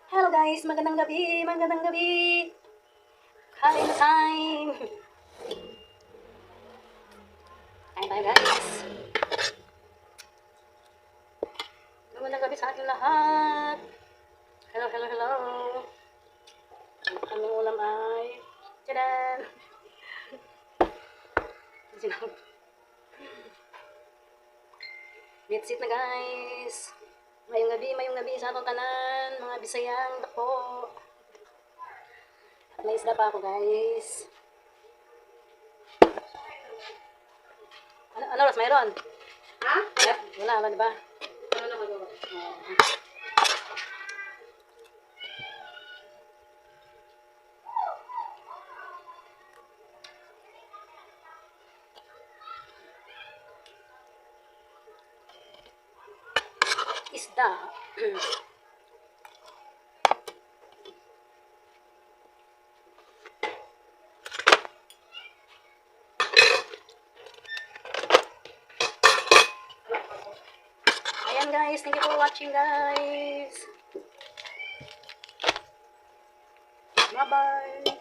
Hello guys, magandang gabi, magandang gabi. Kain na time. Kain tayo guys. Magandang gabi sa ating lahat. Hello, hello, hello. Ang ulam ay tadaan. That's it na guys. Mayong gabi sa atong tanan, mga Bisayang dako. At may isda pa ako guys. Ano oras mayroon? Ha? Wala, diba? Ano na magawa? Isda. Ayan guys, thank you for watching guys. Bye bye.